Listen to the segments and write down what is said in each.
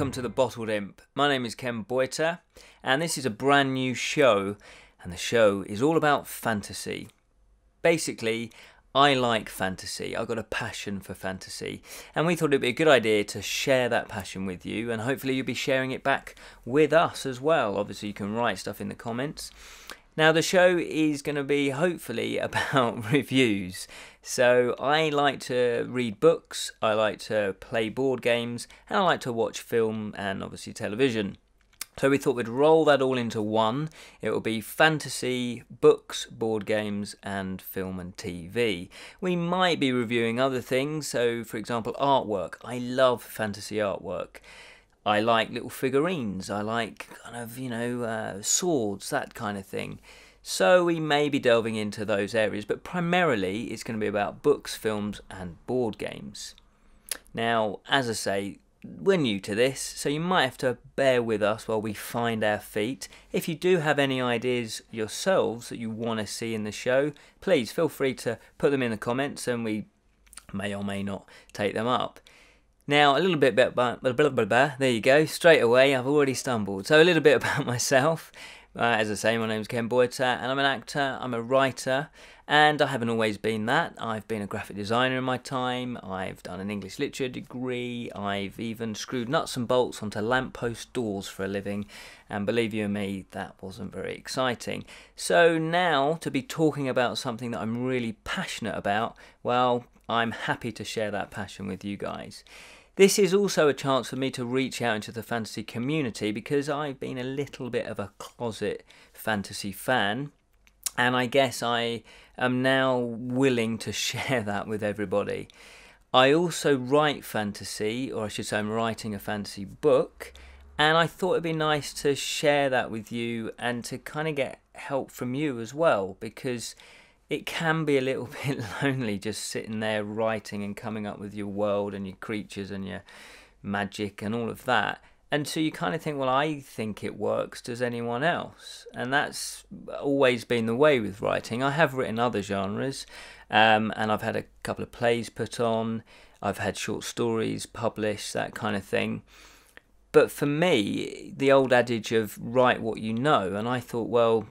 welcome to the Bottled Imp. My name is Ken Boyter, and this is a brand new show, and the show is all about fantasy. Basically, I like fantasy. I've got a passion for fantasy, and we thought it'd be a good idea to share that passion with you, and hopefully you'll be sharing it back with us as well. Obviously, you can write stuff in the comments. Now, the show is going to be hopefully about reviews. So I like to read books, I like to play board games, and I like to watch film and obviously television. So we thought we'd roll that all into one. It will be fantasy, books, board games, and film and TV. We might be reviewing other things, so for example artwork. I love fantasy artwork. I like little figurines, I like kind of, swords, that kind of thing. So we may be delving into those areas, but primarily it's going to be about books, films and board games. Now, as I say, we're new to this, so you might have to bear with us while we find our feet. If you do have any ideas yourselves that you want to see in the show, please feel free to put them in the comments and we may or may not take them up. Now, a little bit about, there you go, straight away, I've already stumbled. So a little bit about myself. As I say, my name's Ken Boyter, and I'm an actor, I'm a writer, and I haven't always been that. I've been a graphic designer in my time, I've done an English literature degree, I've even screwed nuts and bolts onto lamppost doors for a living, and believe you me, that wasn't very exciting. So now, to be talking about something that I'm really passionate about, well, I'm happy to share that passion with you guys. This is also a chance for me to reach out into the fantasy community because I've been a little bit of a closet fantasy fan, and I guess I am now willing to share that with everybody. I also write fantasy, or I should say I'm writing a fantasy book, and I thought it'd be nice to share that with you and to kind of get help from you as well, because it can be a little bit lonely just sitting there writing and coming up with your world and your creatures and your magic and all of that. And so you kind of think, well, I think it works, does anyone else? And that's always been the way with writing. I have written other genres, and I've had a couple of plays put on, I've had short stories published, that kind of thing. But for me, the old adage of write what you know, and I thought, well,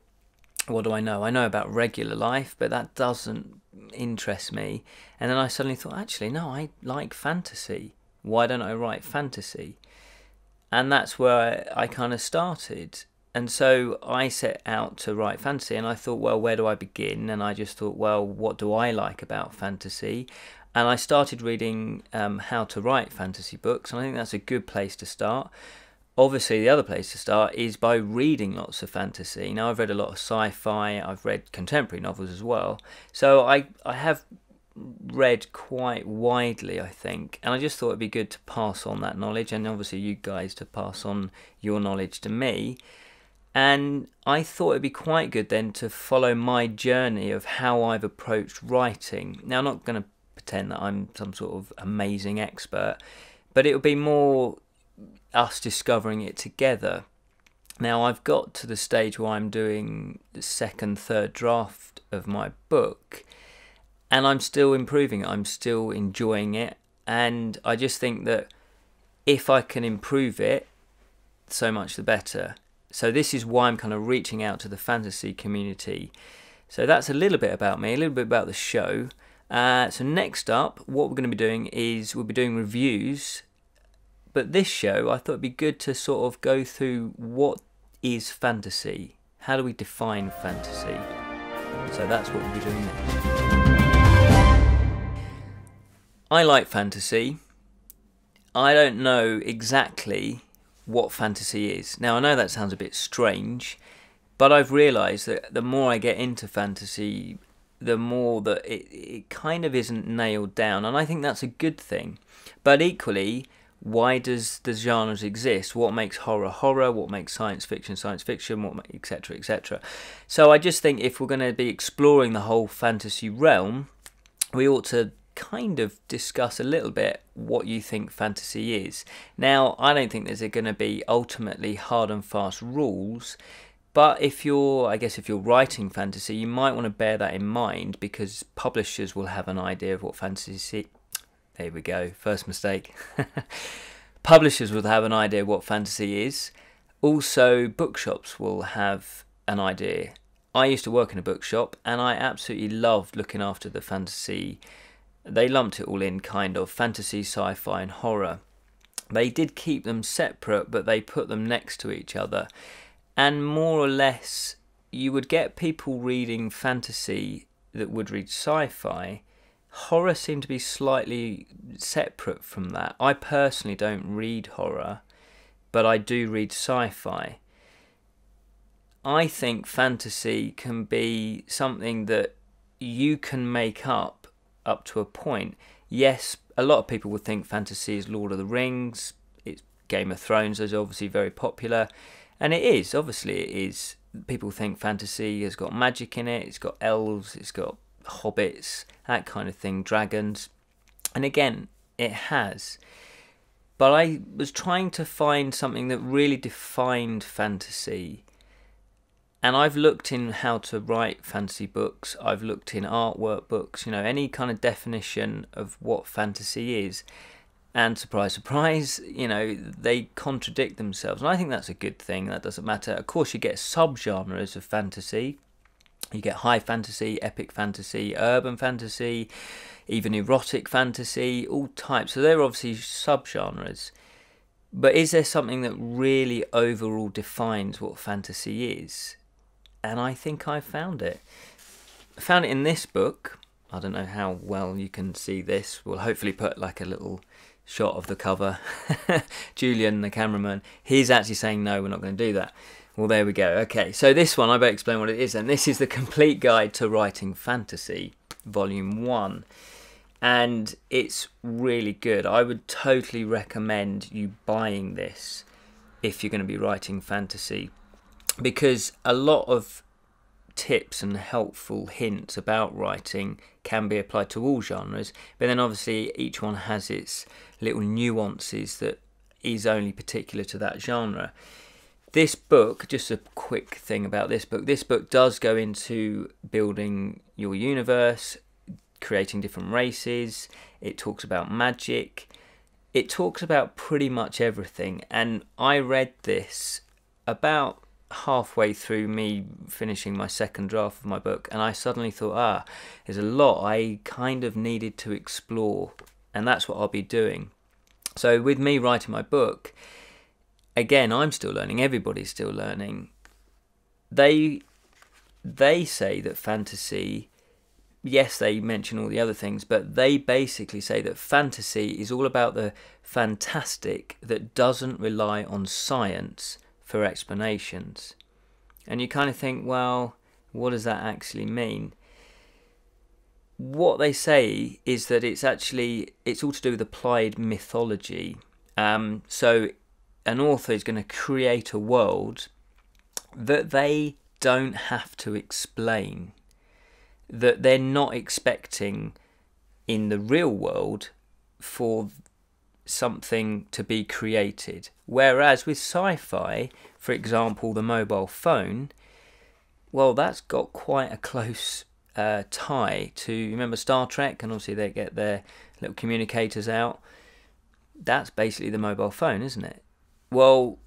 what do I know? I know about regular life, but that doesn't interest me. And then I suddenly thought, actually, no, I like fantasy. Why don't I write fantasy? And that's where I kind of started. And so I set out to write fantasy, and I thought, well, where do I begin? And I just thought, well, what do I like about fantasy? And I started reading how to write fantasy books, and I think that's a good place to start. Obviously, the other place to start is by reading lots of fantasy. Now, I've read a lot of sci-fi, I've read contemporary novels as well. So I have read quite widely, I think. And I just thought it'd be good to pass on that knowledge, and obviously you guys to pass on your knowledge to me. And I thought it'd be quite good then to follow my journey of how I've approached writing. Now, I'm not going to pretend that I'm some sort of amazing expert, but it would be more us discovering it together. Now, I've got to the stage where I'm doing the second, third draft of my book, and I'm still improving it, I'm still enjoying it, and I just think that if I can improve it, so much the better. So this is why I'm kind of reaching out to the fantasy community. So that's a little bit about me, a little bit about the show. So next up, what we're going to be doing is we'll be doing reviews. But this show, I thought it'd be good to sort of go through what is fantasy. How do we define fantasy? So that's what we'll be doing next. I like fantasy. I don't know exactly what fantasy is. Now, I know that sounds a bit strange, but I've realised that the more I get into fantasy, the more that it kind of isn't nailed down. And I think that's a good thing. But equally, why does the genres exist? What makes horror horror? What makes science fiction science fiction? What, etc., etc. So I just think if we're going to be exploring the whole fantasy realm, we ought to kind of discuss a little bit what you think fantasy is. Now, I don't think there's going to be ultimately hard and fast rules, but if you're writing fantasy, you might want to bear that in mind, because publishers will have an idea of what fantasy. There we go, first mistake. Publishers will have an idea what fantasy is. Also, bookshops will have an idea. I used to work in a bookshop and I absolutely loved looking after the fantasy. They lumped it all in kind of fantasy, sci-fi and horror. They did keep them separate, but they put them next to each other. And more or less, you would get people reading fantasy that would read sci-fi. Horror seemed to be slightly separate from that. I personally don't read horror, but I do read sci-fi. I think fantasy can be something that you can make up to a point. Yes, a lot of people would think fantasy is Lord of the Rings, it's Game of Thrones is obviously very popular, and it is, obviously it is. People think fantasy has got magic in it, it's got elves, it's got hobbits, that kind of thing, dragons, and again, it has. But I was trying to find something that really defined fantasy. And I've looked in how to write fantasy books, I've looked in artwork books, any kind of definition of what fantasy is. And surprise, surprise, they contradict themselves. And I think that's a good thing, that doesn't matter. Of course, you get subgenres of fantasy. You get high fantasy, epic fantasy, urban fantasy, even erotic fantasy, all types. So they're obviously subgenres. But is there something that really overall defines what fantasy is? And I think I found it. I found it in this book. I don't know how well you can see this. We'll hopefully put like a little shot of the cover. Julian, the cameraman, he's actually saying no, we're not going to do that. Well, there we go. Okay, so this one, I better explain what it is. And this is the Complete Guide to Writing Fantasy, Volume 1. And it's really good. I would totally recommend you buying this if you're going to be writing fantasy, because a lot of tips and helpful hints about writing can be applied to all genres, but then obviously each one has its little nuances that is only particular to that genre. This book, just a quick thing about this book does go into building your universe, creating different races, it talks about magic, it talks about pretty much everything. And I read this about halfway through me finishing my second draft of my book, and I suddenly thought, there's a lot I kind of needed to explore, and that's what I'll be doing. So with me writing my book, again, I'm still learning, everybody's still learning. They say that fantasy, yes, they mention all the other things, but they basically say that fantasy is all about the fantastic that doesn't rely on science for explanations. And you kind of think, well, what does that actually mean? What they say is that it's all to do with applied mythology. So an author is going to create a world that they don't have to explain, that they're not expecting in the real world for something to be created. Whereas with sci-fi, for example, the mobile phone, well, that's got quite a close tie to, you remember Star Trek, and obviously they get their little communicators out. That's basically the mobile phone, isn't it? Well,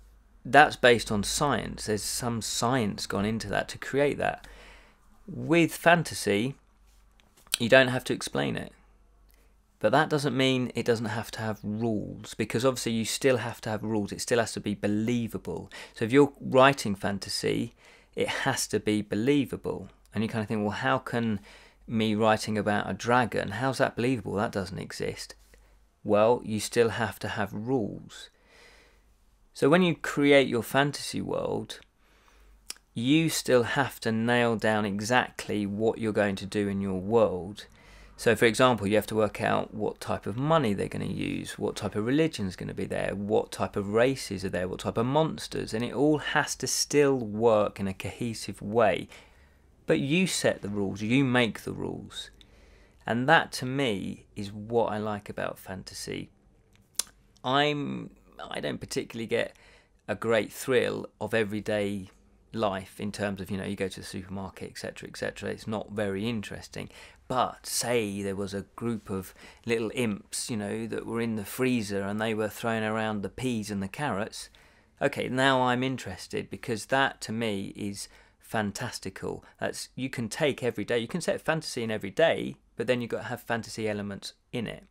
that's based on science. There's some science gone into that to create that. With fantasy, you don't have to explain it. But that doesn't mean it doesn't have to have rules, because obviously you still have to have rules. It still has to be believable. So if you're writing fantasy, it has to be believable. And you kind of think, well, how can me writing about a dragon, how's that believable? That doesn't exist. Well, you still have to have rules. So when you create your fantasy world, you still have to nail down exactly what you're going to do in your world. So for example, you have to work out what type of money they're going to use, what type of religion is going to be there, what type of races are there, what type of monsters, and it all has to still work in a cohesive way. But you set the rules, you make the rules. And that to me is what I like about fantasy. I don't particularly get a great thrill of everyday life in terms of, you go to the supermarket, etc., etc. It's not very interesting. But say there was a group of little imps, that were in the freezer and they were throwing around the peas and the carrots. Okay, now I'm interested, because that to me is fantastical. You can take every day, you can set fantasy in every day, but then you've got to have fantasy elements in it.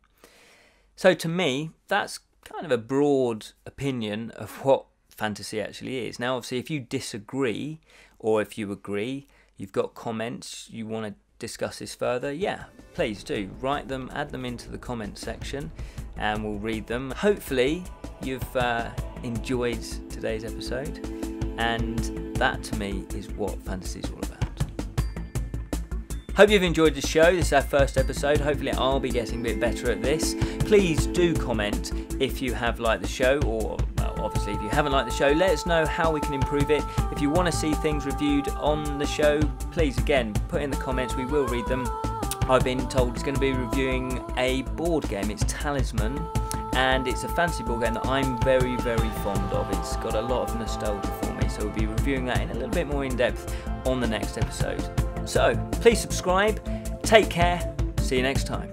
So to me, that's kind of a broad opinion of what fantasy actually is. Now obviously if you disagree or if you agree, you've got comments, you want to discuss this further, yeah, please do write them, add them into the comment section and we'll read them. Hopefully you've enjoyed today's episode, and that to me is what fantasy is all about. Hope you've enjoyed the show. This is our first episode. Hopefully I'll be getting a bit better at this. Please do comment if you have liked the show, or obviously if you haven't liked the show, let us know how we can improve it. If you want to see things reviewed on the show, please again put in the comments, we will read them. I've been told it's going to be reviewing a board game. It's Talisman, and it's a fantasy board game that I'm very, very fond of. It's got a lot of nostalgia for me, so we'll be reviewing that in a little bit more in depth on the next episode. So please subscribe, take care, see you next time.